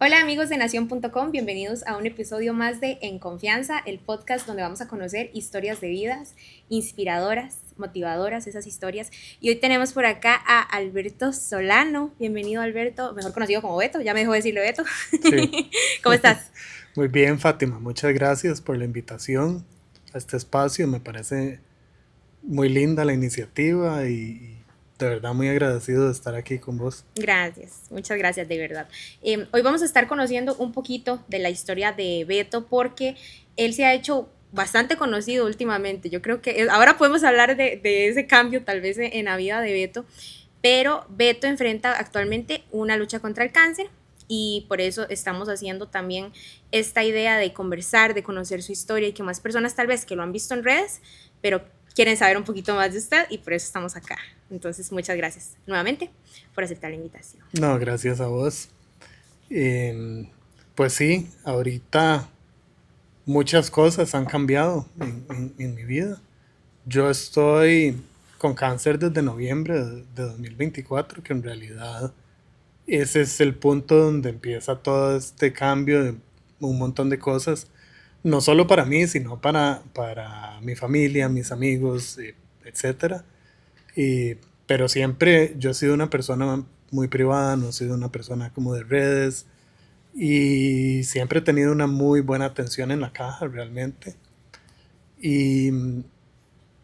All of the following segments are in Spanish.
Hola amigos de Nación.com, bienvenidos a un episodio más de En Confianza, el podcast donde vamos a conocer historias de vidas inspiradoras, motivadoras, esas historias. Y hoy tenemos por acá a Alberto Solano. Bienvenido Alberto, mejor conocido como Beto, ya me dejó decirle Beto. Sí, ¿Cómo estás? muy bien, Fátima. Muchas gracias por la invitación a este espacio. Me parece muy linda la iniciativa y de verdad muy agradecido de estar aquí con vos. Gracias, muchas gracias de verdad. Hoy vamos a estar conociendo un poquito de la historia de Beto porque él se ha hecho bastante conocido últimamente. Yo creo que ahora podemos hablar de ese cambio tal vez en la vida de Beto, pero Beto enfrenta actualmente una lucha contra el cáncer y por eso estamos haciendo también esta idea de conversar, de conocer su historia y que más personas tal vez que lo han visto en redes, pero quieren saber un poquito más de usted y por eso estamos acá. Entonces, muchas gracias nuevamente por aceptar la invitación. No, gracias a vos. Em, pues sí, ahorita muchas cosas han cambiado en mi vida. Yo estoy con cáncer desde noviembre de 2024, que en realidad ese es el punto donde empieza todo este cambio de un montón de cosas, no solo para mí, sino para mi familia, mis amigos, etcétera. Y, pero siempre yo he sido una persona muy privada, no he sido una persona como de redes y siempre he tenido una muy buena atención en la caja realmente. Y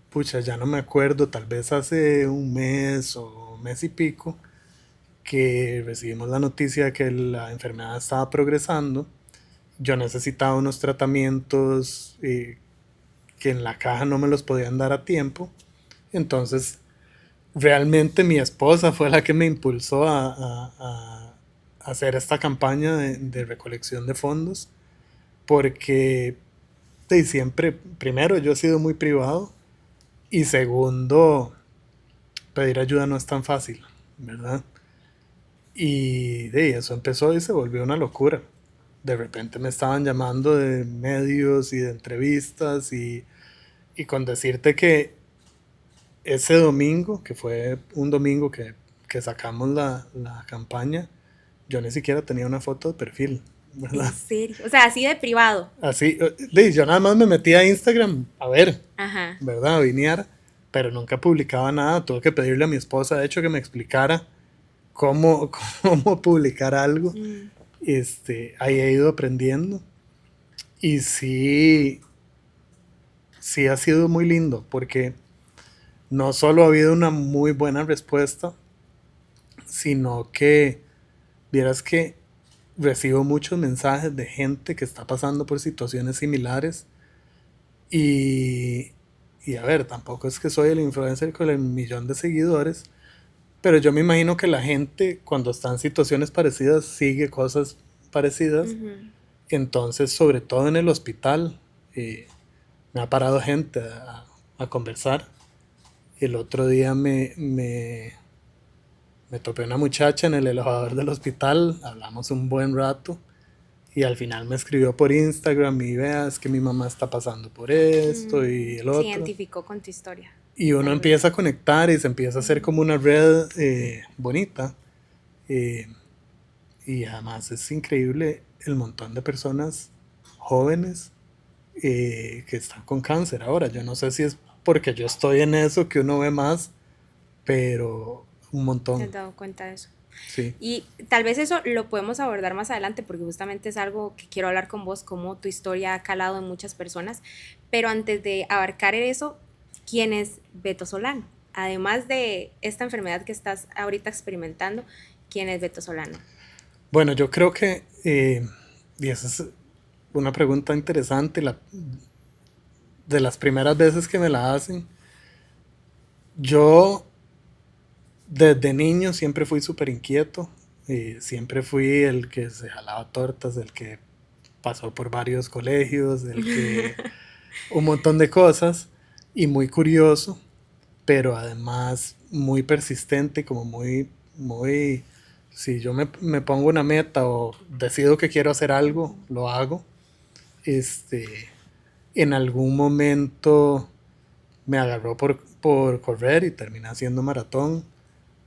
pucha, ya no me acuerdo, tal vez hace un mes o mes y pico, que recibimos la noticia de que la enfermedad estaba progresando. Yo necesitaba unos tratamientos que en la caja no me los podían dar a tiempo. Entonces, realmente mi esposa fue la que me impulsó a hacer esta campaña de recolección de fondos, porque siempre, primero, yo he sido muy privado y segundo, pedir ayuda no es tan fácil, ¿verdad? Y de eso empezó y se volvió una locura. De repente me estaban llamando de medios y de entrevistas y con decirte que ese domingo, que fue un domingo que sacamos la campaña, yo ni siquiera tenía una foto de perfil, En ¿verdad? serio, o sea, así de privado. Así, yo nada más me metí a Instagram a ver, Ajá. ¿verdad? A vinear, pero nunca publicaba nada. Tuve que pedirle a mi esposa, de hecho, que me explicara cómo, cómo publicar algo. Mm. Ahí he ido aprendiendo. Y sí, sí ha sido muy lindo, porque no solo ha habido una muy buena respuesta, sino que vieras que recibo muchos mensajes de gente que está pasando por situaciones similares y, y a ver, tampoco es que soy el influencer con el millón de seguidores, pero yo me imagino que la gente cuando está en situaciones parecidas sigue cosas parecidas. Ujú. Entonces, sobre todo en el hospital, me ha parado gente a conversar. El otro día me topé una muchacha en el elevador del hospital, hablamos un buen rato y al final me escribió por Instagram y veas que mi mamá está pasando por esto y el Se otro. identificó con tu historia, Y uno tal vez. empieza a conectar y se empieza a hacer como una red bonita. eh, y además es increíble el montón de personas jóvenes que están con cáncer ahora. Yo no sé si es porque yo estoy en eso que uno ve más, pero un ¿Te montón, has dado cuenta de eso? sí. Y tal vez eso lo podemos abordar más adelante porque justamente es algo que quiero hablar con vos, cómo tu historia ha calado en muchas personas. Pero antes de abarcar eso, ¿quién es Beto Solano? Además de esta enfermedad que estás ahorita experimentando, ¿quién es Beto Solano? Bueno, yo creo que, y esa es una pregunta interesante, de las primeras veces que me la hacen, yo desde niño siempre fui súper inquieto, siempre fui el que se jalaba tortas, el que pasó por varios colegios, el que un montón de cosas y muy curioso, pero además muy persistente, como muy, si yo me pongo una meta o decido que quiero hacer algo, lo hago. Este, en algún momento me agarró por correr y terminé haciendo maratón.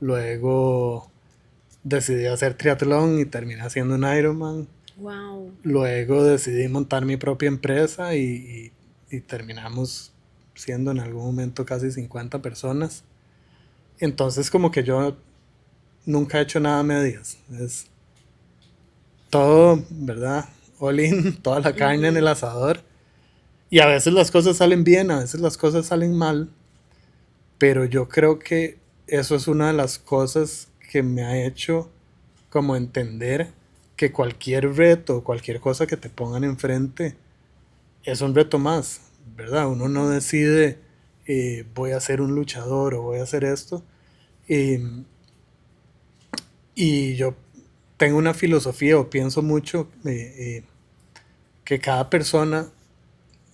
Luego decidí hacer triatlón y terminé haciendo un Ironman. Wow. Luego decidí montar mi propia empresa y terminamos siendo en algún momento casi 50 personas. Entonces como que yo nunca he hecho nada a medias. Es todo, ¿verdad? All in, toda la carne en el asador. Y a veces las cosas salen bien, a veces las cosas salen mal. Pero yo creo que eso es una de las cosas que me ha hecho como entender que cualquier reto, cualquier cosa que te pongan enfrente, es un reto más, ¿verdad? Uno no decide voy a ser un luchador o voy a hacer esto. Eh, y yo tengo una filosofía o pienso mucho que cada persona,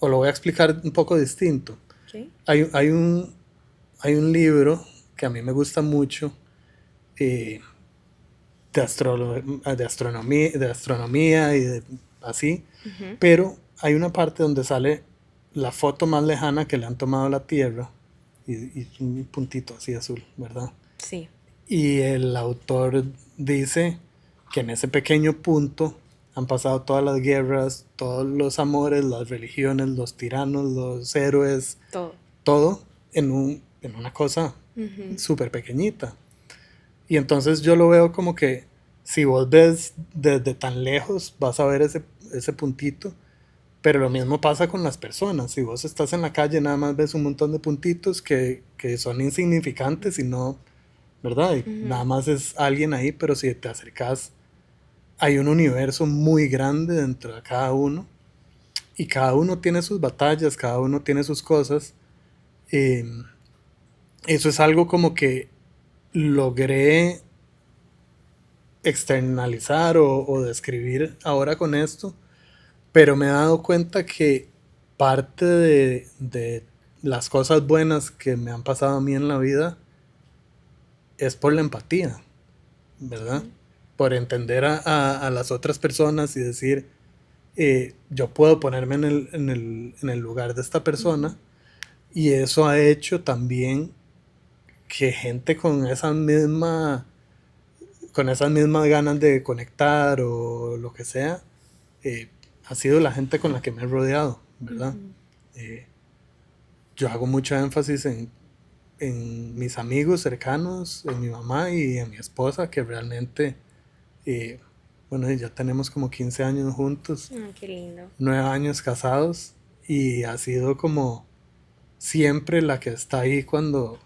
o lo voy a explicar un poco distinto. Okay. Hay un libro que a mí me gusta mucho eh, de astronomía y así, Ujú. pero hay una parte donde sale la foto más lejana que le han tomado a la Tierra y un puntito así azul, ¿verdad? Sí. Y el autor dice que en ese pequeño punto han pasado todas las guerras, todos los amores, las religiones, los tiranos, los héroes, Todo. todo en una cosa Ujú. súper pequeñita. Y entonces yo lo veo como que si vos ves desde tan lejos, vas a ver ese puntito. Pero lo mismo pasa con las personas. Si vos estás en la calle, nada más ves un montón de puntitos que son insignificantes y no, ¿verdad? Y nada Ujú. más es alguien ahí, pero si te acercas, hay un universo muy grande dentro de cada uno. Y cada uno tiene sus batallas, cada uno tiene sus cosas. Eh, Eso es algo como que logré externalizar o describir ahora con esto, pero me he dado cuenta que parte de las cosas buenas que me han pasado a mí en la vida es por la empatía, ¿verdad? Sí. Por entender a las otras personas y decir, yo puedo ponerme en el lugar de esta Ujú. persona, y eso ha hecho también que gente con esas mismas ganas de conectar o lo que sea, eh, ha sido la gente con la que me he rodeado, ¿verdad? Ujú. Eh, yo hago mucho énfasis en mis amigos cercanos, en mi mamá y en mi esposa, que realmente, eh, bueno, ya tenemos como 15 años juntos, Ah, qué lindo. 9 años casados, y ha sido como siempre la que está ahí cuando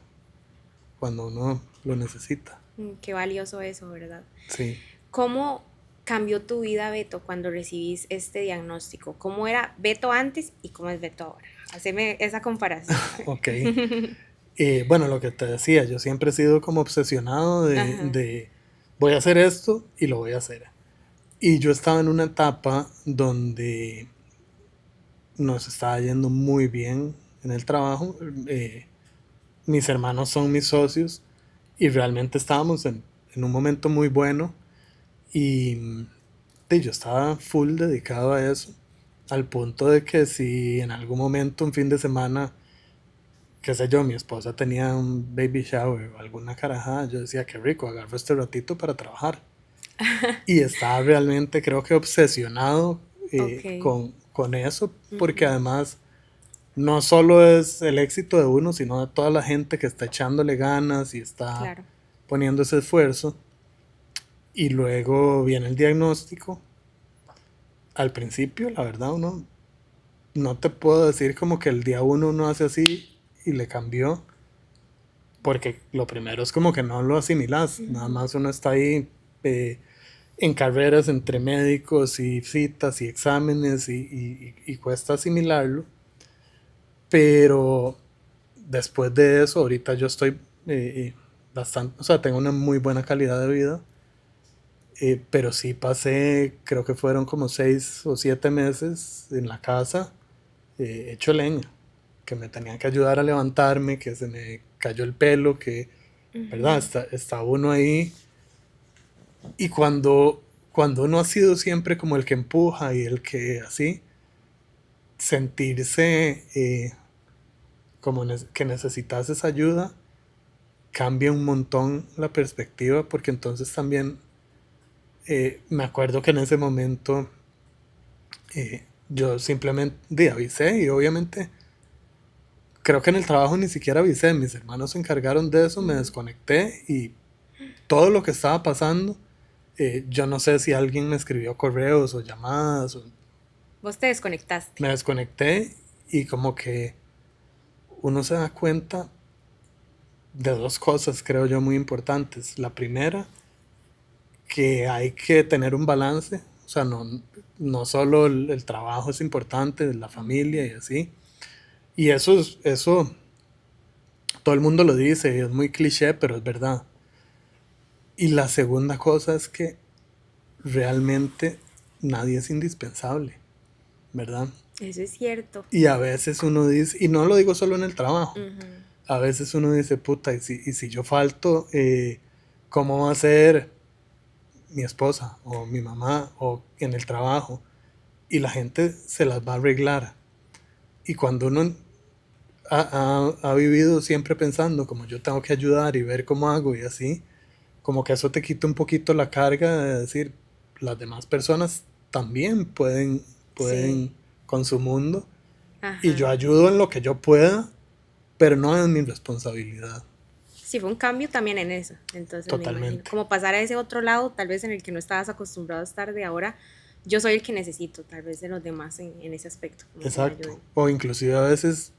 uno lo necesita. Qué valioso eso, ¿verdad? Sí, ¿Cómo cambió tu vida, Beto, cuando recibís este diagnóstico? ¿Cómo era Beto antes y cómo es Beto ahora? Haceme esa comparación, a ok. ver. Bueno, lo que te decía, yo siempre he sido como obsesionado Ajá. de voy a hacer esto y lo voy a hacer. Y yo estaba en una etapa donde nos estaba yendo muy bien en el trabajo. Mis hermanos son mis socios y realmente estábamos en un momento muy bueno y yo estaba full dedicado a eso, al punto de que si en algún momento, un fin de semana, qué sé yo, mi esposa tenía un baby shower o alguna carajada, yo decía, qué rico, agarro este ratito para trabajar. Y estaba realmente, creo que obsesionado Ok. con eso, porque Ujú. además no solo es el éxito de uno, sino de toda la gente que está echándole ganas y está Claro. poniendo ese esfuerzo. Y luego viene el diagnóstico. Al principio, la verdad, uno no te puedo decir como que el día uno uno hace así y le cambió, porque lo primero es como que no lo asimilas, nada Ujú. más uno está ahí eh, en carreras entre médicos y citas y exámenes y cuesta asimilarlo, pero después de eso, ahorita yo estoy bastante, o sea, tengo una muy buena calidad de vida, pero sí pasé, creo que fueron como 6 o 7 meses en la casa hecho leña, que me tenían que ayudar a levantarme, que se me cayó el pelo, que, ¿verdad? Ujú. Está uno ahí. Y cuando uno ha sido siempre como el que empuja y el que así, sentirse como que necesitas esa ayuda, cambia un montón la perspectiva, porque entonces también me acuerdo que en ese momento yo simplemente avisé y obviamente creo que en el trabajo ni siquiera avisé, mis hermanos se encargaron de eso, me desconecté y todo lo que estaba pasando, yo no sé si alguien me escribió correos o llamadas, Vos te desconectaste. me desconecté y como que uno se da cuenta de dos cosas, creo yo, muy importantes. La primera, que hay que tener un balance, o sea, no solo el trabajo es importante, la familia y así. Y eso todo el mundo lo dice, y es muy cliché, pero es verdad. Y la segunda cosa es que realmente nadie es indispensable, ¿verdad? Eso es cierto. Y a veces uno dice, y no lo digo solo en el trabajo, Ujú. a veces uno dice, puta, y si yo falto, ¿cómo va a ser mi esposa o mi mamá o en el trabajo? Y la gente se las va a arreglar. Y cuando uno ha vivido siempre pensando como yo tengo que ayudar y ver cómo hago y así, como que eso te quita un poquito la carga de decir, las demás personas también Sí. pueden con su mundo y yo Ajá. ayudo en lo que yo pueda, pero no es mi responsabilidad. Sí, fue un cambio también en eso. Entonces me imagino. Totalmente. Como pasar a ese otro lado, tal vez en el que no estabas acostumbrado a estar de ahora. Yo soy el que necesito, tal vez de los demás en ese aspecto, como que me Exacto. ayuden. O inclusive a veces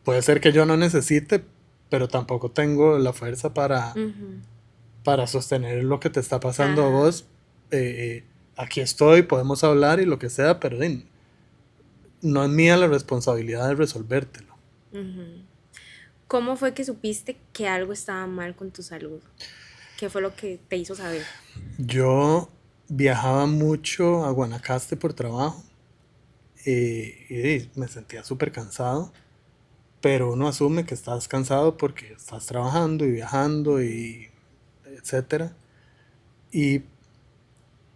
puede ser que yo no necesite, pero tampoco tengo la fuerza Ujú. para sostener lo que te está pasando a Ajá. vos. Aquí estoy, podemos hablar y lo que sea, pero no es mía la responsabilidad de resolvértelo. Ujú. ¿Cómo fue que supiste que algo estaba mal con tu salud? ¿Qué fue lo que te hizo saber? Yo viajaba mucho a Guanacaste por trabajo y me sentía súper cansado, pero uno asume que estás cansado porque estás trabajando y viajando y etcétera. Y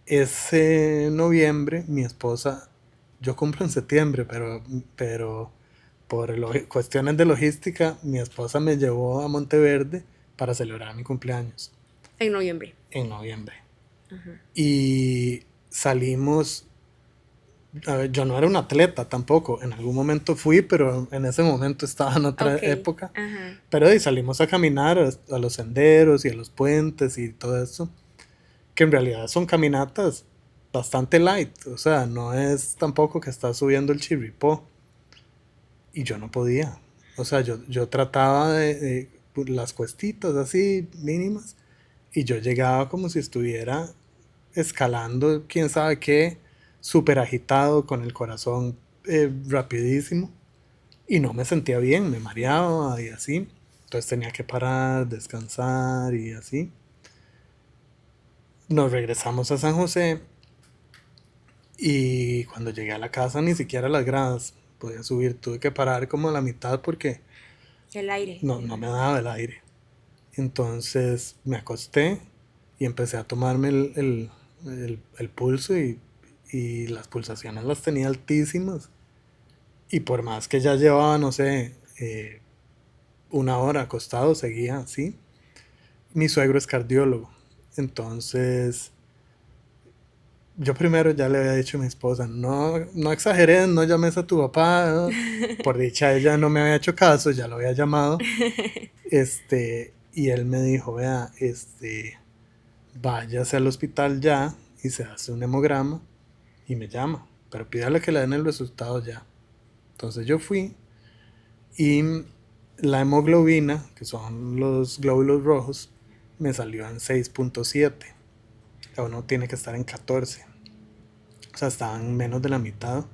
ese noviembre mi esposa, yo cumplo en septiembre, pero por cuestiones de logística, mi esposa me llevó a Monteverde para celebrar mi cumpleaños En noviembre. en noviembre. Ajá. Y salimos, a ver, yo no era un atleta tampoco, en algún momento fui, pero en ese momento estaba en otra Ok. época. Ajá. Pero ahí salimos a caminar a los senderos y a los puentes y todo eso, que en realidad son caminatas bastante light, o sea, no es tampoco que estás subiendo el Chirripó y yo no podía, o sea, yo trataba de las cuestitas así mínimas y yo llegaba como si estuviera escalando quién sabe qué, súper agitado, con el corazón rapidísimo y no me sentía bien, me mareaba y así, entonces tenía que parar, descansar y así. Nos regresamos a San José y cuando llegué a la casa ni siquiera las gradas podía subir, tuve que parar como a la mitad porque El aire, me no me imagino. daba el aire. Entonces me acosté y empecé a tomarme el pulso y las pulsaciones las tenía altísimas. Y por más que ya llevaba, no sé, una hora acostado, seguía así. Mi suegro es cardiólogo. Entonces yo primero ya le había dicho a mi esposa, no exageres, no llames a tu papá, ¿no? Por dicha ella no me había hecho caso, ya lo había llamado. Y él me dijo, vea, váyase al hospital ya y se hace un hemograma y me llama, pero pídale que le den el resultado ya. Entonces yo fui y la hemoglobina, que son los glóbulos rojos, me salió en 6.7. Uno tiene que estar en 14. O sea, estaban menos de la mitad.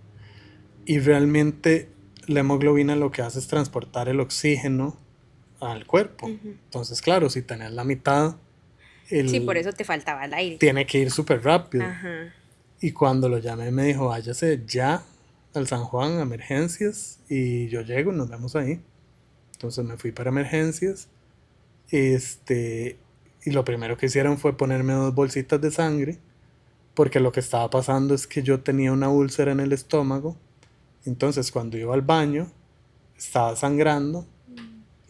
Y realmente la hemoglobina lo que hace es transportar el oxígeno al cuerpo. Ujú. Entonces, claro, si tenés la mitad, Sí, por el, eso te faltaba el aire. tiene que ir súper rápido. Ajá. Y cuando lo llamé me dijo, váyase ya al San Juan a emergencias y yo llego y nos vemos ahí. Entonces me fui para emergencias. Este, y lo primero que hicieron fue ponerme 2 bolsitas de sangre, porque lo que estaba pasando es que yo tenía una úlcera en el estómago. Entonces cuando iba al baño estaba sangrando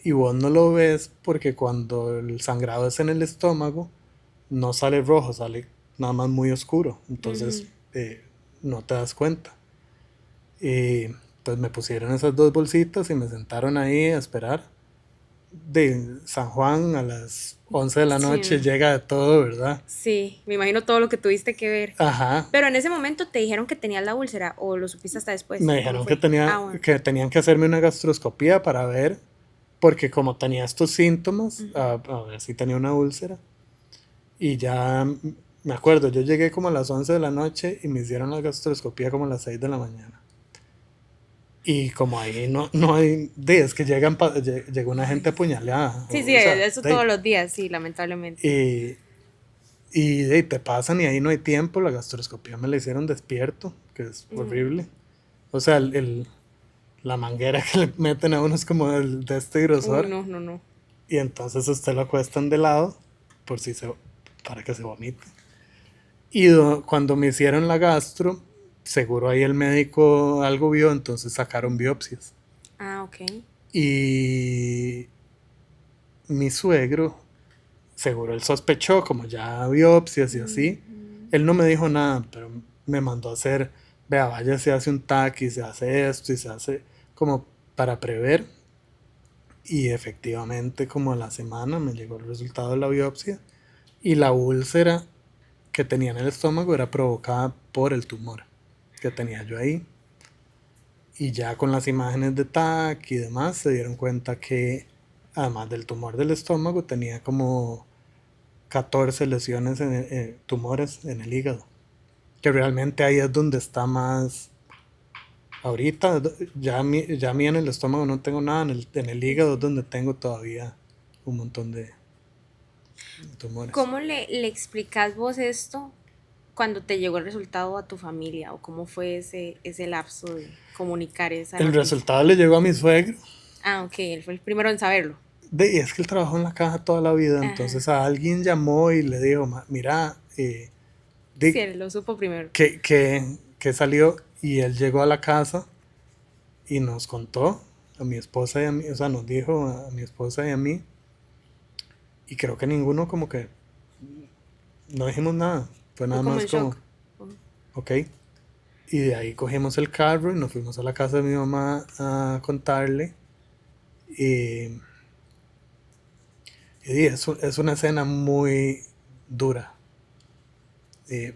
y vos no lo ves porque cuando el sangrado es en el estómago, no sale rojo, sale nada más muy oscuro. Entonces Ujú. no te das cuenta. Y pues me pusieron esas dos bolsitas y me sentaron ahí a esperar. De San Juan a las 11 de la Sí, noche llega de todo, ¿verdad? sí, me imagino todo lo que tuviste que ver. Ajá. Pero en ese momento te dijeron que tenías la úlcera o lo supiste hasta después. Me ¿Cómo dijeron que, fue? Ah, bueno. que tenían que hacerme una gastroscopía para ver, porque como tenía estos síntomas, a ver si tenía una úlcera. Y ya me acuerdo, yo llegué como a las 11 de la noche y me hicieron la gastroscopía como a las 6 de la mañana. Y como ahí no hay, es que llega una gente apuñalada, Sí, sí, o sea, eso todos los días, sí, lamentablemente. y, te pasan y ahí no hay tiempo, la gastroscopía me la hicieron despierto, que es Mm. horrible. O sea, la manguera que le meten a uno es como de este Uy, grosor, no, no, no. y entonces usted lo acuestan de lado por si se, para que se vomite. Y cuando me hicieron la gastro, seguro ahí el médico algo vio, entonces sacaron biopsias. Ah, ok. Y mi suegro, seguro él sospechó, como ya biopsias y así, Ujú. él no me dijo nada, pero me mandó a hacer, vea, vaya, se hace un TAC y se hace esto y se hace como para prever. Y efectivamente, como a la semana me llegó el resultado de la biopsia y la úlcera que tenía en el estómago era provocada por el tumor que tenía yo ahí. Y ya con las imágenes de TAC y demás se dieron cuenta que además del tumor del estómago tenía como 14 lesiones tumores en el hígado. Que realmente ahí es donde está más. Ahorita ya a mí en el estómago no tengo nada, en el hígado es Sí. donde tengo todavía un montón de tumores. ¿Cómo le explicas vos esto cuando te llegó el resultado a tu familia? ¿O cómo fue ese lapso de comunicar esa El noticia? resultado le llegó a mi suegro. Ah, ok, él fue el primero en saberlo. Y es que él trabajó en la caja toda la vida, Ajá. entonces a alguien llamó y le dijo, Mira, Sí, di- él lo supo primero. que salió y él llegó a la casa y nos contó a mi esposa y a mí, o sea, nos dijo a mi esposa y a mí, y creo que ninguno como que no dijimos nada, fue Fue nada como más en como, shock. Ujú. ok, y de ahí cogimos el carro y nos fuimos a la casa de mi mamá a contarle, y, es una escena muy dura,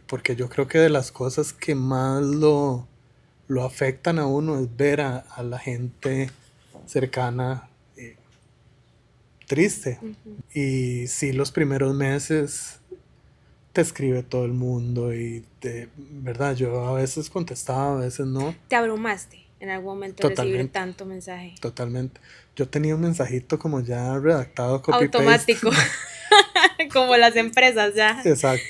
porque yo creo que de las cosas que más lo afectan a uno es ver a la gente cercana triste. Y sí, los primeros meses te escribe todo el mundo y verdad, yo a veces contestaba, a veces no. ¿Te abrumaste en algún momento de recibir Totalmente, tanto mensaje? totalmente. Yo tenía un mensajito como ya redactado, copy-paste. Automático, como las empresas ya. Exacto.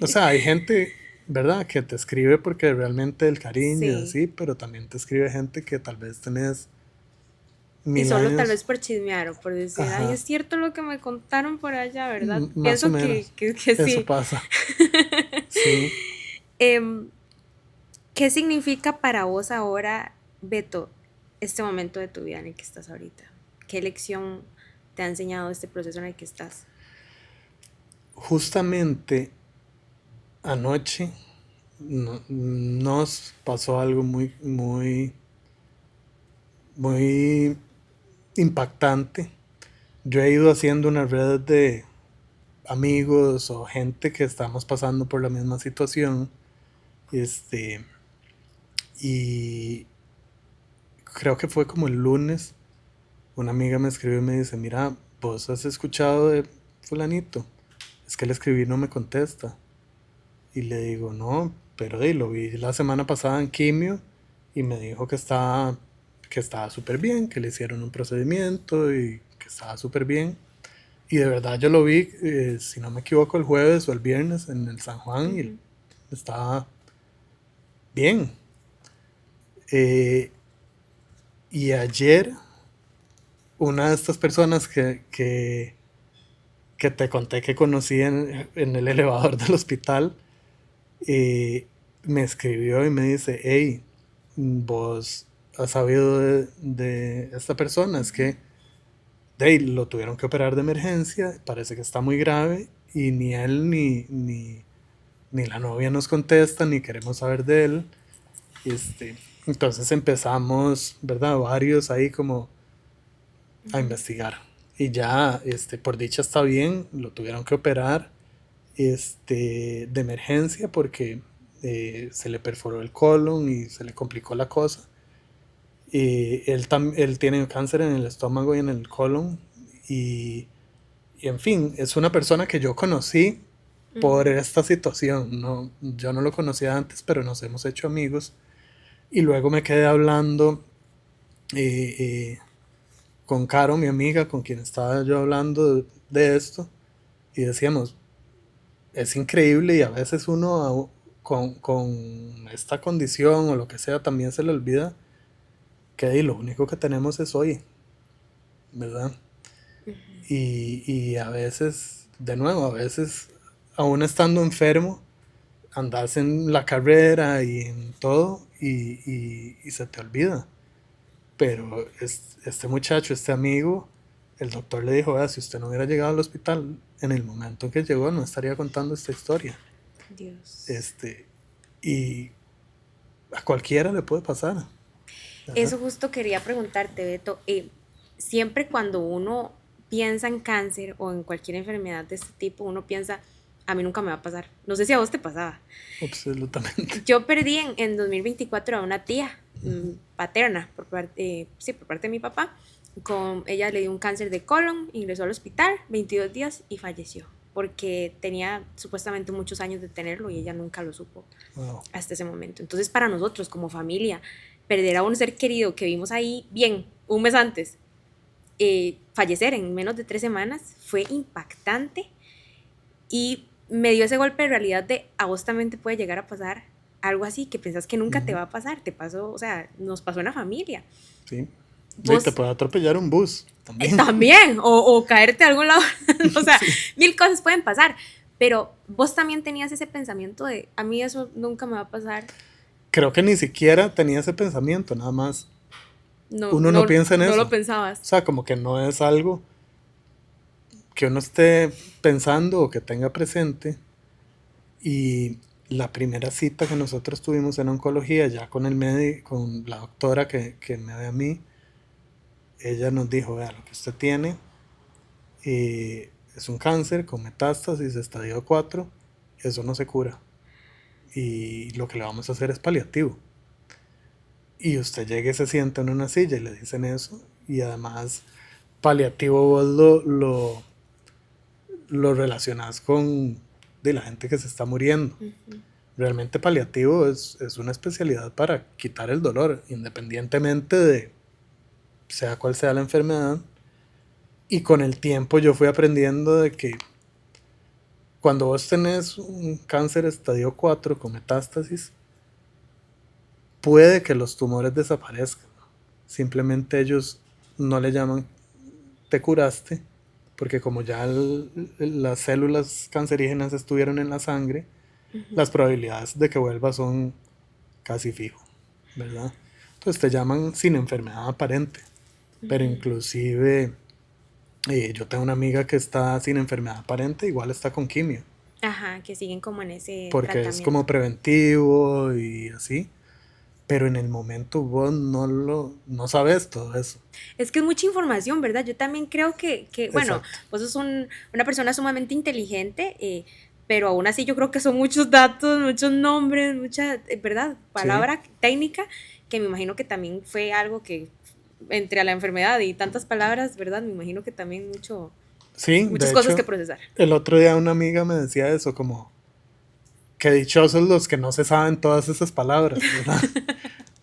O sea, hay gente, ¿verdad? Que te escribe porque realmente el cariño y Sí. así, pero también te escribe gente que tal vez tenés Y mil solo tal años. vez por chismear o por decir, ay, Ajá, es cierto lo que me contaron por allá, ¿verdad? más o Pienso que, menos. que Eso sí. pasa. Sí. Em, ¿Qué significa para vos ahora, Beto, este momento de tu vida en el que estás ahorita? ¿Qué lección te ha enseñado este proceso en el que estás? Justamente anoche nos pasó algo muy, muy, muy impactante. Yo he ido haciendo una red de amigos o gente que estamos pasando por la misma situación. Este, y creo que fue como el lunes, una amiga me escribió y me dice, mira, vos has escuchado de fulanito, es que le escribí y no me contesta. Y le digo, no, pero lo vi la semana pasada en quimio y me dijo que estaba súper bien, que le hicieron un procedimiento y que estaba súper bien. Y de verdad yo lo vi, si no me equivoco, el jueves o el viernes en el San Juan y Ujú. estaba bien. Eh, y ayer, una de estas personas que te conté que conocí en el elevador del hospital, eh, me escribió y me dice, hey, vos has sabido de esta persona, es que de ahí lo tuvieron que operar de emergencia, parece que está muy grave y ni él ni la novia nos contesta, ni queremos saber de él. Entonces empezamos, ¿verdad? Varios ahí como a investigar. Y ya, por dicha está bien, lo tuvieron que operar de emergencia porque se le perforó el colon y se le complicó la cosa. Él tiene cáncer en el estómago y en el colon y en fin, es una persona que yo conocí por esta situación. No, yo no lo conocía antes, pero nos hemos hecho amigos y luego me quedé hablando con Caro, mi amiga, con quien estaba yo hablando de esto y decíamos, es increíble y a veces uno con esta condición o lo que sea también se le olvida que lo único que tenemos es hoy, ¿verdad? Y a veces, de nuevo, a veces, aún estando enfermo, andas en la carrera y en todo y se te olvida. Pero este muchacho, este amigo, el doctor le dijo, si usted no hubiera llegado al hospital en el momento en que llegó, no estaría contando esta historia. Dios. Y a cualquiera le puede pasar. ¿Verdad? Eso justo quería preguntarte, Beto. Siempre cuando uno piensa en cáncer o en cualquier enfermedad de este tipo, uno piensa, a mí nunca me va a pasar. No sé si a vos te pasaba. Absolutamente. Yo perdí en 2024 a una tía paterna por parte de mi papá. Ella le dio un cáncer de colon, ingresó al hospital, 22 días y falleció. Porque tenía supuestamente muchos años de tenerlo y ella nunca lo supo hasta ese momento. Entonces, para nosotros como familia, perder a un ser querido que vimos ahí bien un mes antes, fallecer en menos de 3 semanas, fue impactante y me dio ese golpe de realidad de a vos también te puede llegar a pasar algo así que pensás que nunca te va a pasar, te pasó, o sea, nos pasó en la familia. Sí. ¿Vos? Te puede atropellar un bus también. También, o caerte a algún lado, o sea, 1000 cosas pueden pasar, pero vos también tenías ese pensamiento de a mí eso nunca me va a pasar. Creo que ni siquiera tenía ese pensamiento, nada más. Uno no piensa en eso. No lo pensabas. O sea, como que no es algo que uno esté pensando o que tenga presente. Y la primera cita que nosotros tuvimos en oncología, ya con el médico, con la doctora que me ve a mí, ella nos dijo, vea, lo que usted tiene es un cáncer con metástasis estadio 4, eso no se cura. Y lo que le vamos a hacer es paliativo. Y usted llega y se sienta en una silla y le dicen eso. Y además, paliativo vos lo relacionás con de la gente que se está muriendo. Realmente paliativo es una especialidad para quitar el dolor, independientemente de sea cual sea la enfermedad. Y con el tiempo yo fui aprendiendo de que cuando vos tenés un cáncer estadio 4 con metástasis, puede que los tumores desaparezcan. Simplemente ellos no le llaman te curaste, porque como ya las células cancerígenas estuvieron en la sangre, las probabilidades de que vuelva son casi fijo, ¿verdad? Entonces te llaman sin enfermedad aparente, pero inclusive yo tengo una amiga que está sin enfermedad aparente, igual está con quimio. Ajá, que siguen como en ese porque es como preventivo y así. Pero en el momento vos no sabes todo eso. Es que es mucha información, ¿verdad? Yo también creo que bueno, Exacto. vos sos una persona sumamente inteligente, pero aún así yo creo que son muchos datos, muchos nombres, mucha, ¿verdad? Palabra técnica, que me imagino que también fue algo que entre la enfermedad y tantas palabras, ¿verdad? Me imagino que también muchas cosas que procesar. El otro día una amiga me decía eso, como que dichosos los que no se saben todas esas palabras, ¿verdad?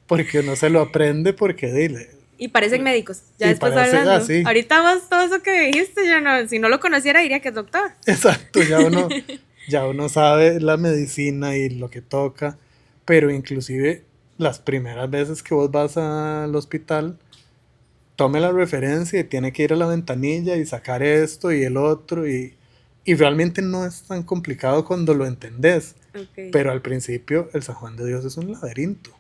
Porque uno se lo aprende porque dile. Y parecen médicos, ya después hablando. Así. Ahorita vos todo eso que dijiste, yo no, si no lo conociera diría que es doctor. Exacto, ya uno sabe la medicina y lo que toca, pero inclusive las primeras veces que vos vas al hospital, tome la referencia y tiene que ir a la ventanilla y sacar esto y el otro y realmente no es tan complicado cuando lo entendés. Okay. Pero al principio el San Juan de Dios es un laberinto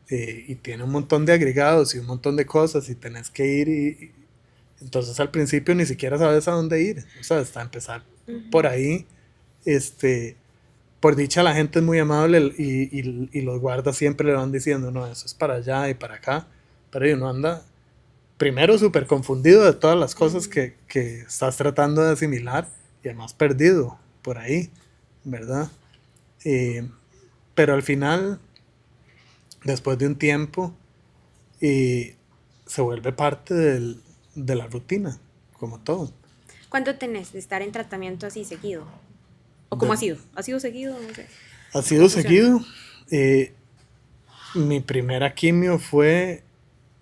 y tiene un montón de agregados y un montón de cosas y tenés que ir y Entonces al principio ni siquiera sabes a dónde ir. O sea, hasta empezar por ahí. Por dicha la gente es muy amable y los guardas siempre le van diciendo, no, eso es para allá y para acá. Pero uno anda primero súper confundido de todas las cosas que estás tratando de asimilar y además perdido por ahí, ¿verdad? Eh, pero al final, después de un tiempo, se vuelve parte de la rutina, como todo. ¿Cuánto tenés de estar en tratamiento así seguido? ¿O cómo ha sido? ¿Ha sido seguido? No sé. Ha sido seguido. Mi primera quimio fue,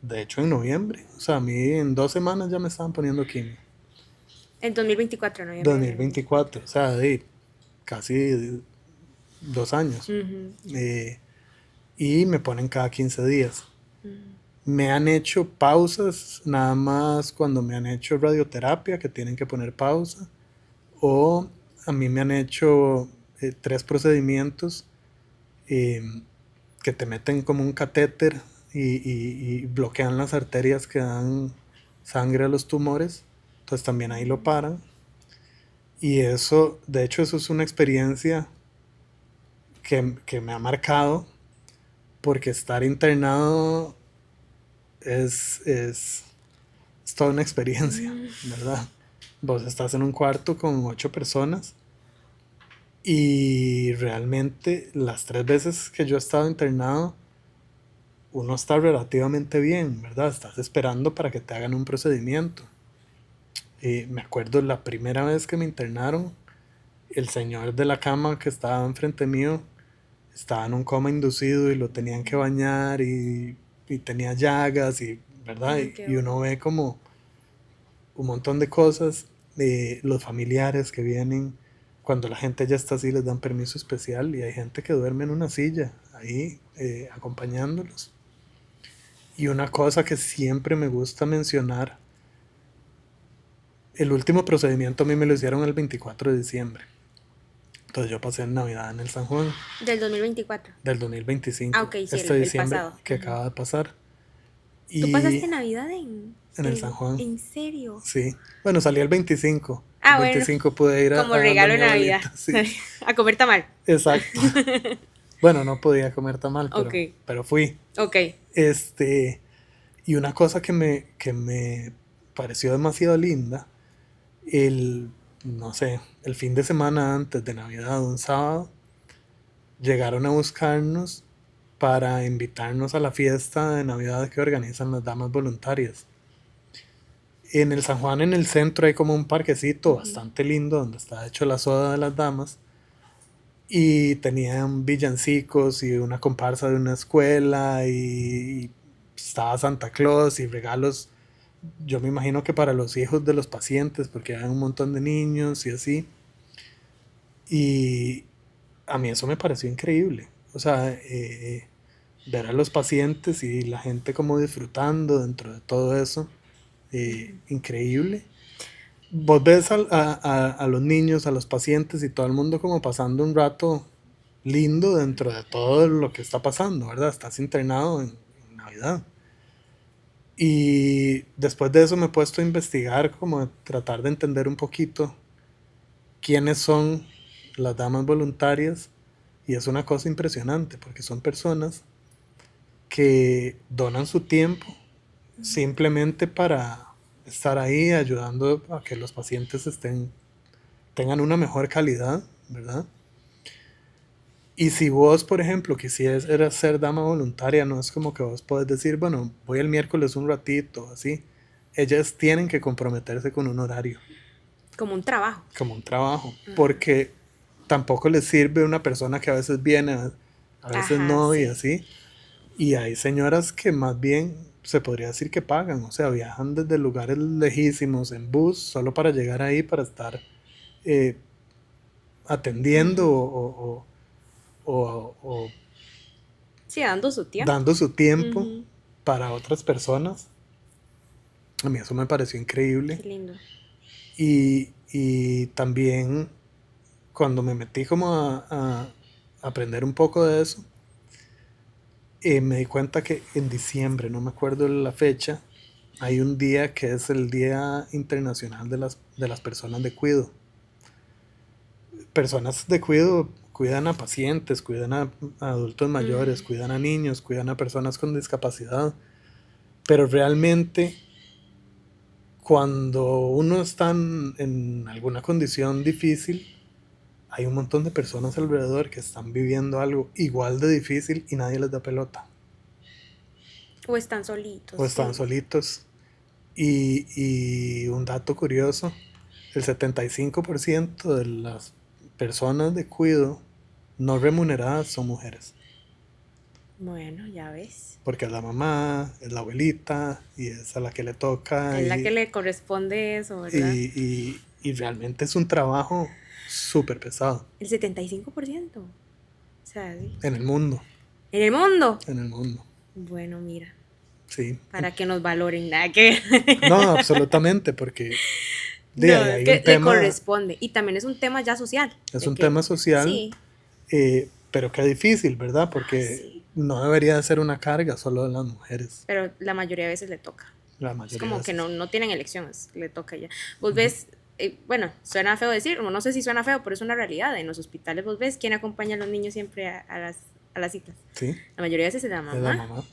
de hecho, en noviembre. O sea, a mí en 2 semanas ya me estaban poniendo quimio. En 2024, ¿no? 2024, o sea, de casi 2 años. Y me ponen cada 15 días. Me han hecho pausas nada más cuando me han hecho radioterapia, que tienen que poner pausa. O a mí me han hecho 3 procedimientos que te meten como un catéter y bloquean las arterias que dan sangre a los tumores. Entonces también ahí lo paran. Y eso, de hecho, eso es una experiencia que me ha marcado, porque estar internado es toda una experiencia, ¿verdad? Vos estás en un cuarto con 8 personas y realmente las 3 veces que yo he estado internado, uno está relativamente bien, ¿verdad? Estás esperando para que te hagan un procedimiento. Me acuerdo la primera vez que me internaron, el señor de la cama que estaba enfrente mío estaba en un coma inducido y lo tenían que bañar y tenía llagas y, ¿verdad? Y uno ve como un montón de cosas, los familiares que vienen, cuando la gente ya está así les dan permiso especial y hay gente que duerme en una silla ahí acompañándolos. Y una cosa que siempre me gusta mencionar, el último procedimiento a mí me lo hicieron el 24 de diciembre. Entonces yo pasé en Navidad en el San Juan. ¿Del 2024? Del 2025. Ok, sí, este el diciembre pasado. que acaba de pasar. ¿Tú Y pasaste Navidad en el San Juan. ¿En serio? Sí. Bueno, salí el 25. Ah, el bueno. 25 pude ir como a regalo donde de mi Navidad. abuelita. Sí. A comer tamal. Exacto. Bueno, no podía comer tamal, Ok. pero fui. Ok. Y una cosa que me pareció demasiado linda, no sé, el fin de semana antes de Navidad, un sábado, llegaron a buscarnos para invitarnos a la fiesta de Navidad que organizan las damas voluntarias. En el San Juan, en el centro, hay como un parquecito bastante lindo donde está hecho la soda de las damas. Y tenían villancicos y una comparsa de una escuela y estaba Santa Claus y regalos. Yo me imagino que para los hijos de los pacientes, porque hay un montón de niños y así. Y a mí eso me pareció increíble. O sea, ver a los pacientes y la gente como disfrutando dentro de todo eso, increíble. Vos ves a los niños, a los pacientes y todo el mundo como pasando un rato lindo dentro de todo lo que está pasando, ¿verdad? Estás internado en Navidad. Y después de eso me he puesto a investigar, como tratar de entender un poquito quiénes son las damas voluntarias. Y es una cosa impresionante, porque son personas que donan su tiempo simplemente para estar ahí ayudando a que los pacientes tengan una mejor calidad, ¿verdad? Y si vos, por ejemplo, quisieras ser dama voluntaria, no es como que vos podés decir, bueno, voy el miércoles un ratito, así. Ellas tienen que comprometerse con un horario. Como un trabajo. Como un trabajo. Porque tampoco les sirve una persona que a veces viene, a veces no, y así. Y hay señoras que más bien se podría decir que pagan, o sea, viajan desde lugares lejísimos en bus solo para llegar ahí, para estar atendiendo o sí, dando su tiempo. Dando su tiempo para otras personas. A mí eso me pareció increíble. Qué lindo. Y también cuando me metí como a aprender un poco de eso, me di cuenta que en diciembre, no me acuerdo la fecha, hay un día que es el Día Internacional de las Personas de Cuidado. Personas de cuidado cuidan a pacientes, cuidan a adultos mayores, cuidan a niños, cuidan a personas con discapacidad, pero realmente cuando uno está en alguna condición difícil, hay un montón de personas alrededor que están viviendo algo igual de difícil y nadie les da pelota. O están solitos. O están solitos. Y un dato curioso, el 75% de las personas de cuidado no remuneradas son mujeres. Bueno, ya ves. Porque es la mamá, es la abuelita, y es a la que le toca. Es la que le corresponde eso, ¿verdad? Y realmente es un trabajo súper pesado. El 75%. O sea, sí. En el mundo. ¿En el mundo? En el mundo. Bueno, mira. Sí. Para que nos valoren, nada que... No, absolutamente, porque no, hay que un tema, le corresponde. Y también es un tema ya social. Es un tema social, sí. Pero qué difícil, ¿verdad? Porque sí. no debería de ser una carga solo de las mujeres. Pero la mayoría de veces le toca. La mayoría es como de que veces. no tienen elecciones, le toca ya. Vos ves, bueno, suena feo decir, o no sé si suena feo, pero es una realidad. En los hospitales vos ves quién acompaña a los niños siempre a las citas. Sí. La mayoría de veces es la mamá. Es la mamá.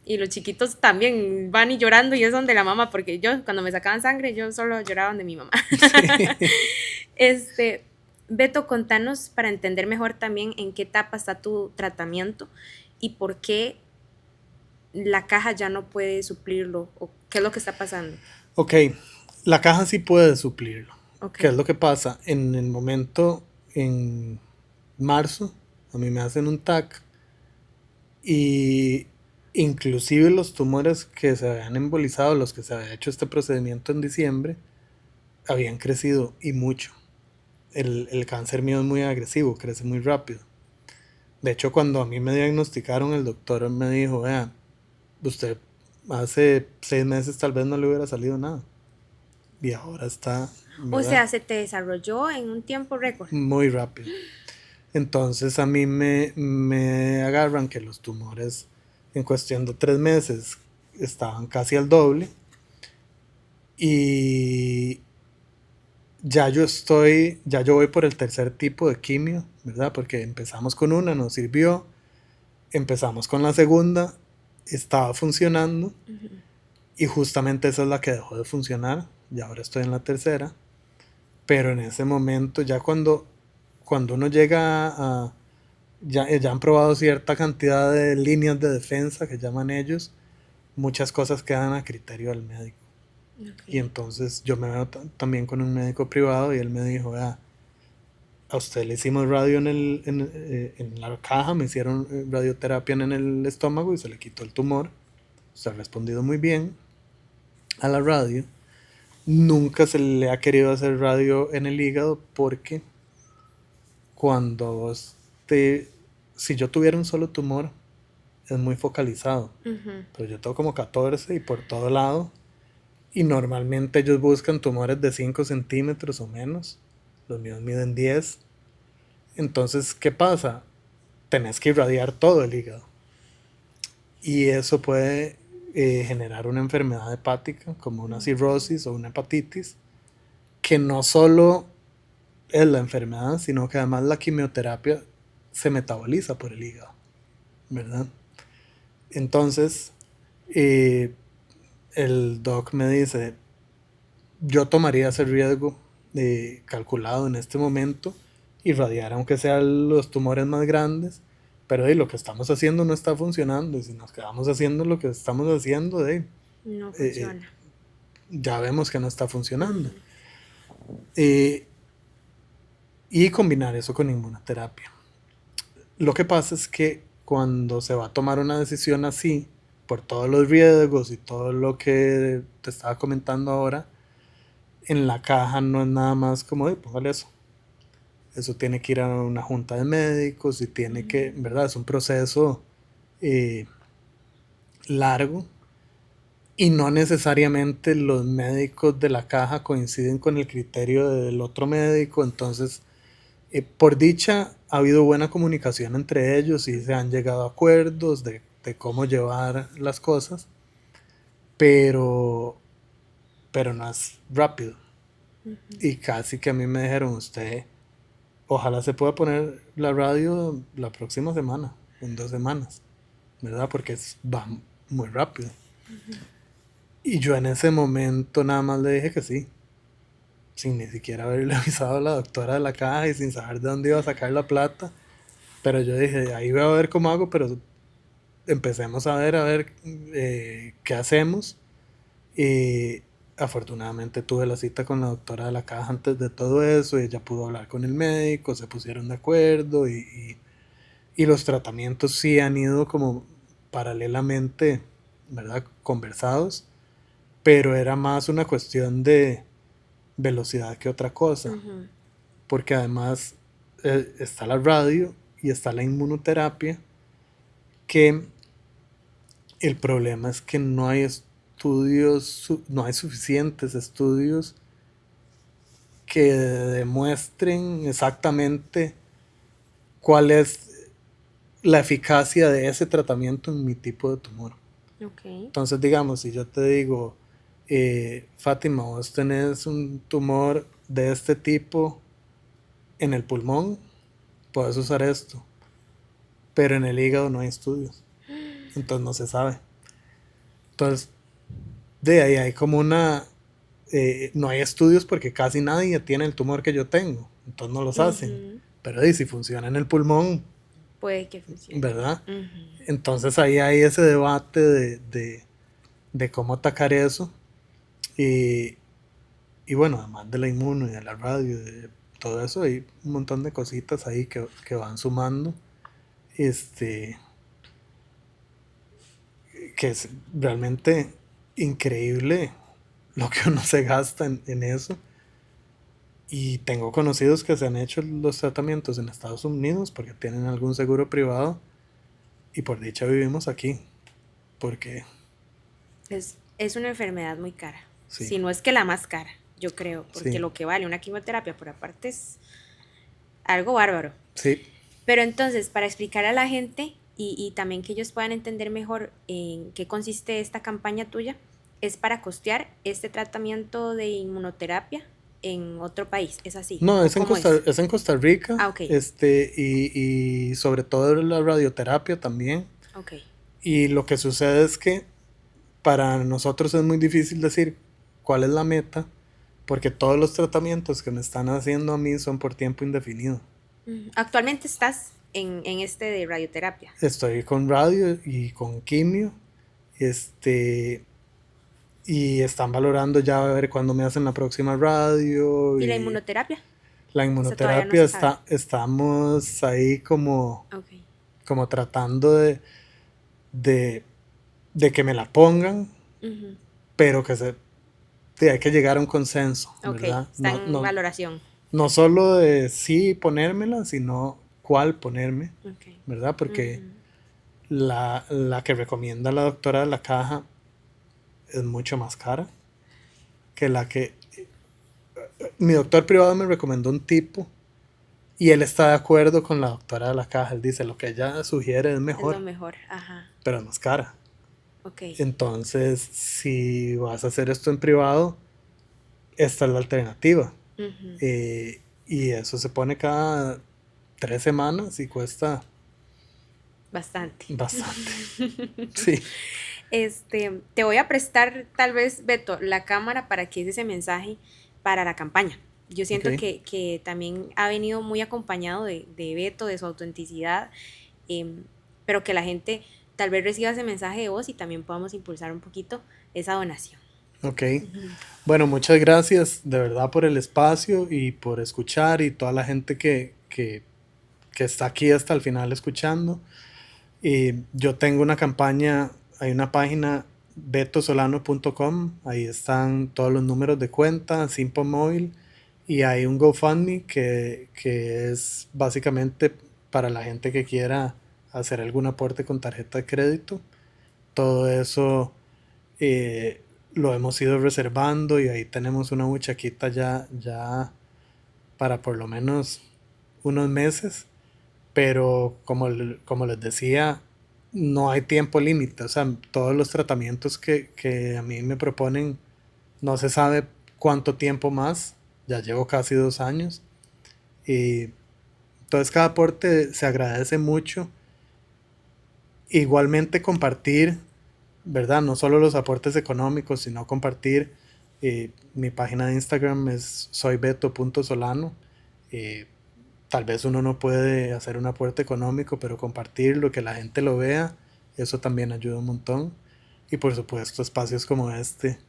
Y los chiquitos también van y llorando y es donde la mamá, porque yo cuando me sacaban sangre yo solo lloraba donde mi mamá. Sí. Beto, contanos para entender mejor también en qué etapa está tu tratamiento y por qué la caja ya no puede suplirlo o qué es lo que está pasando. Ok, la caja sí puede suplirlo. Okay. ¿Qué es lo que pasa? En el momento, en marzo, a mí me hacen un TAC y inclusive los tumores que se habían embolizado, los que se había hecho este procedimiento en diciembre, habían crecido y mucho. El cáncer mío es muy agresivo, crece muy rápido. De hecho, cuando a mí me diagnosticaron, el doctor me dijo, vea, usted hace 6 meses tal vez no le hubiera salido nada. Y ahora está... ¿verdad? O sea, se te desarrolló en un tiempo récord. Muy rápido. Entonces a mí me agarran que los tumores en cuestión de 3 meses estaban casi al doble. Y ya yo voy por el tercer tipo de quimio, ¿verdad? Porque empezamos con una, nos sirvió. Empezamos con la segunda, estaba funcionando. Y justamente esa es la que dejó de funcionar. Y ahora estoy en la tercera. Pero en ese momento, ya cuando uno llega a... Ya han probado cierta cantidad de líneas de defensa que llaman ellos, muchas cosas quedan a criterio del médico. Okay. Y entonces yo me veo también con un médico privado y él me dijo, a usted le hicimos radio en la caja, me hicieron radioterapia en el estómago y se le quitó el tumor. Usted ha respondido muy bien a la radio. Nunca se le ha querido hacer radio en el hígado porque si yo tuviera un solo tumor, es muy focalizado. Pero yo tengo como 14 y por todo lado. Y normalmente ellos buscan tumores de 5 centímetros o menos. Los míos miden 10. Entonces, ¿qué pasa? Tenés que irradiar todo el hígado. Y eso puede generar una enfermedad hepática, como una cirrosis o una hepatitis, que no solo es la enfermedad, sino que además la quimioterapia se metaboliza por el hígado, ¿verdad? Entonces, el doc me dice, yo tomaría ese riesgo calculado en este momento, irradiar aunque sean los tumores más grandes, pero lo que estamos haciendo no está funcionando, y si nos quedamos haciendo lo que estamos haciendo, no funciona. Ya vemos que no está funcionando. Y combinar eso con inmunoterapia. Lo que pasa es que cuando se va a tomar una decisión así, por todos los riesgos y todo lo que te estaba comentando ahora, en la caja no es nada más como, póngale eso. Eso tiene que ir a una junta de médicos y tiene que, ¿verdad? Es un proceso largo y no necesariamente los médicos de la caja coinciden con el criterio del otro médico, entonces por dicha ha habido buena comunicación entre ellos y se han llegado a acuerdos de cómo llevar las cosas, pero, pero no es rápido. Y casi que a mí me dijeron, usted, ojalá se pueda poner la radio la próxima semana, en 2 semanas, ¿verdad? Porque va muy rápido. Y yo en ese momento nada más le dije que sí, sin ni siquiera haberle avisado a la doctora de la caja y sin saber de dónde iba a sacar la plata. Pero yo dije, ahí voy a ver cómo hago, pero empecemos a ver qué hacemos. Y afortunadamente tuve la cita con la doctora de la caja antes de todo eso, y ella pudo hablar con el médico, se pusieron de acuerdo y los tratamientos sí han ido como paralelamente, ¿verdad? Conversados, pero era más una cuestión de velocidad que otra cosa, porque además está la radio y está la inmunoterapia, que el problema es que no hay estudios, no hay suficientes estudios que demuestren exactamente cuál es la eficacia de ese tratamiento en mi tipo de tumor. Okay. Entonces, digamos, si yo te digo, Fátima, vos tenés un tumor de este tipo en el pulmón, puedes usar esto, pero en el hígado no hay estudios, entonces no se sabe. Entonces, de ahí hay como no hay estudios porque casi nadie tiene el tumor que yo tengo, entonces no los hacen. Pero si funciona en el pulmón, puede que funcione, ¿verdad? Entonces ahí hay ese debate de cómo atacar eso. Y bueno, además de la inmuno y de la radio, de todo eso, hay un montón de cositas ahí que van sumando. Que es realmente increíble lo que uno se gasta en eso. Y tengo conocidos que se han hecho los tratamientos en Estados Unidos porque tienen algún seguro privado, y por dicha vivimos aquí, porque es una enfermedad muy cara, sí, si no es que la más cara, yo creo, porque sí, lo que vale una quimioterapia por aparte es algo bárbaro. sí, Pero entonces, para explicar a la gente y también que ellos puedan entender mejor en qué consiste esta campaña tuya, es para costear este tratamiento de inmunoterapia en otro país, ¿es así? no, ¿O es en cómo Costa, es? es en Costa Rica, Ah, ok, y sobre todo la radioterapia también. ok. Y lo que sucede es que para nosotros es muy difícil decir cuál es la meta, porque todos los tratamientos que me están haciendo a mí son por tiempo indefinido. Actualmente estás en este de radioterapia. Estoy con radio y con quimio, y están valorando ya a ver cuándo me hacen la próxima radio. ¿Y la Y inmunoterapia? la Esa todavía no inmunoterapia se sabe. estamos ahí Ok. como tratando de, de que me la pongan, Ujú. pero hay que llegar a un consenso, Ok, ¿verdad? está en valoración. No solo de sí ponérmela, sino cuál ponerme, Ok. ¿verdad? Porque Ujú. la que recomienda la doctora de la caja es mucho más cara que la que mi doctor privado me recomendó un tipo, y él está de acuerdo con la doctora de la caja. Él dice lo que ella sugiere es Es mejor, lo mejor. Ajá. pero es más cara. Ok. Entonces, si vas a hacer esto en privado, esta es la alternativa. Ujú. Y eso se pone cada 3 semanas y cuesta Bastante. bastante. Sí, Te voy a prestar tal vez, Beto, la cámara para que ese mensaje para la campaña. Yo siento ok. que también ha venido muy acompañado de Beto, de su autenticidad, pero que la gente tal vez reciba ese mensaje de voz y también podamos impulsar un poquito esa donación. Ok. Bueno, muchas gracias de verdad por el espacio y por escuchar, y toda la gente que está aquí hasta el final escuchando. Y yo tengo una campaña, hay una página betosolano.com, ahí están todos los números de cuenta, Simple Móvil, y hay un GoFundMe que es básicamente para la gente que quiera hacer algún aporte con tarjeta de crédito. Todo eso lo hemos ido reservando, y ahí tenemos una buchaquita ya para por lo menos unos meses. Pero como les decía, no hay tiempo límite. O sea, todos los tratamientos que a mí me proponen, no se sabe cuánto tiempo más. Ya llevo casi 2 años. Y entonces cada aporte se agradece mucho. Igualmente compartir, ¿verdad? No solo los aportes económicos, sino compartir. Mi página de Instagram es soybeto.solano. Eh, Tal vez uno no puede hacer un aporte económico, pero compartirlo, que la gente lo vea, eso también ayuda un montón. Y por supuesto, espacios como este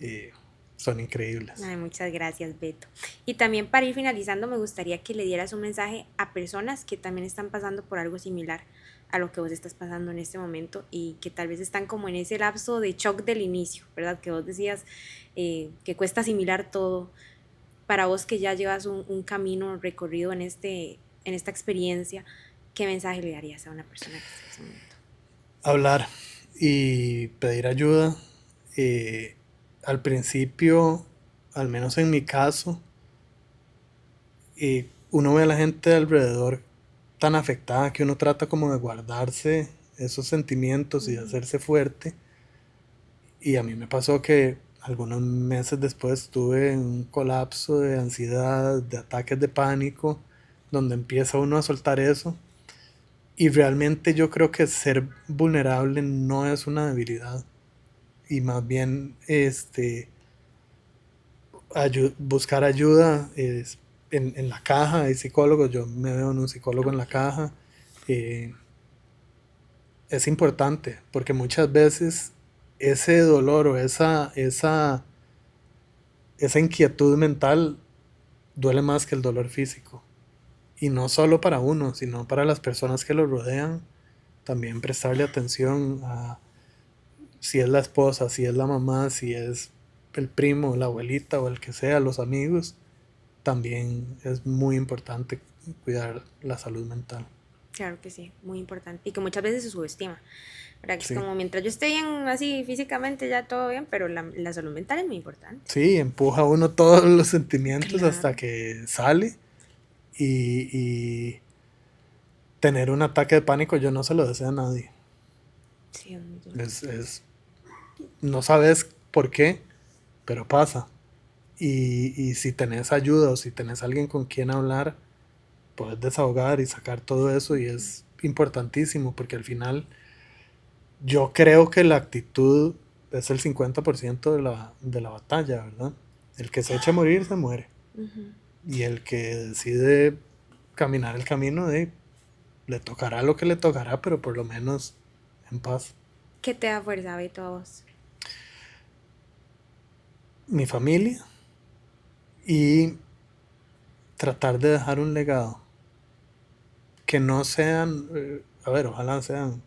eh, son increíbles. Ay, muchas gracias, Beto. Y también para ir finalizando, me gustaría que le dieras un mensaje a personas que también están pasando por algo similar a lo que vos estás pasando en este momento y que tal vez están como en ese lapso de shock del inicio, ¿verdad? Que vos decías que cuesta asimilar todo. Para vos que ya llevas un camino recorrido en esta experiencia, ¿qué mensaje le darías a una persona que está en ese momento? Hablar y pedir ayuda. Al principio, al menos en mi caso, uno ve a la gente alrededor tan afectada que uno trata como de guardarse esos sentimientos y de hacerse fuerte. Y a mí me pasó que algunos meses después tuve un colapso de ansiedad, de ataques de pánico, donde empieza uno a soltar eso. Y realmente yo creo que ser vulnerable no es una debilidad. Y más bien buscar ayuda en la caja. Hay psicólogos, yo me veo en un psicólogo en la caja. eh, es importante porque muchas veces ese dolor o esa inquietud mental duele más que el dolor físico. Y no solo para uno, sino para las personas que lo rodean. También prestarle atención a si es la esposa, si es la mamá, si es el primo, la abuelita o el que sea, los amigos. También es muy importante cuidar la salud mental. Claro que sí, muy importante. Y que muchas veces se subestima, ¿verdad? Que es Sí, como mientras yo esté bien así físicamente ya todo bien, pero la salud mental es muy importante. sí, empuja a uno todos los sentimientos hasta Claro. que sale y tener un ataque de pánico yo no se lo deseo a nadie. Sí, es muy duro. No sabes por qué, pero pasa. Y si tenés ayuda o si tenés alguien con quien hablar, puedes desahogar y sacar todo eso y es importantísimo porque al final yo creo que la actitud es el 50% de la batalla, ¿verdad? El que se echa a morir se muere Ujú. y el que decide caminar el camino le tocará lo que le tocará, pero por lo menos en paz. ¿Qué te da fuerza, Beto, a vos? Mi familia y tratar de dejar un legado que no sean, a ver, ojalá sean,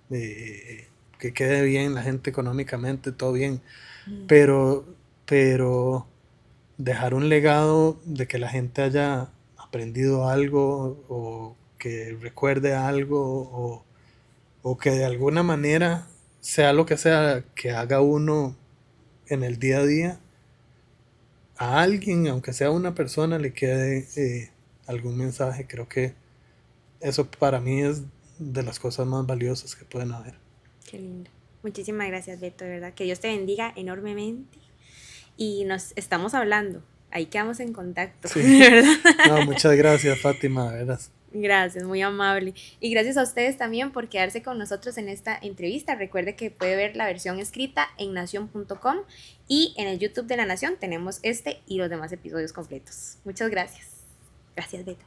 que quede bien la gente económicamente, todo bien, Mm. pero, pero dejar un legado de que la gente haya aprendido algo o que recuerde algo o que de alguna manera, sea lo que sea que haga uno en el día a día, a alguien, aunque sea una persona, le quede algún mensaje. Creo que eso para mí es de las cosas más valiosas que pueden haber. Qué lindo. Muchísimas gracias, Beto, de verdad. Que Dios te bendiga enormemente. Y nos estamos hablando. Ahí quedamos en contacto, Sí, de verdad. no, muchas gracias, Fátima, de veras. Gracias, muy amable. Y gracias a ustedes también por quedarse con nosotros en esta entrevista. Recuerde que puede ver la versión escrita en nación.com y en el YouTube de La Nación tenemos este y los demás episodios completos. Muchas gracias. Gracias, Beto.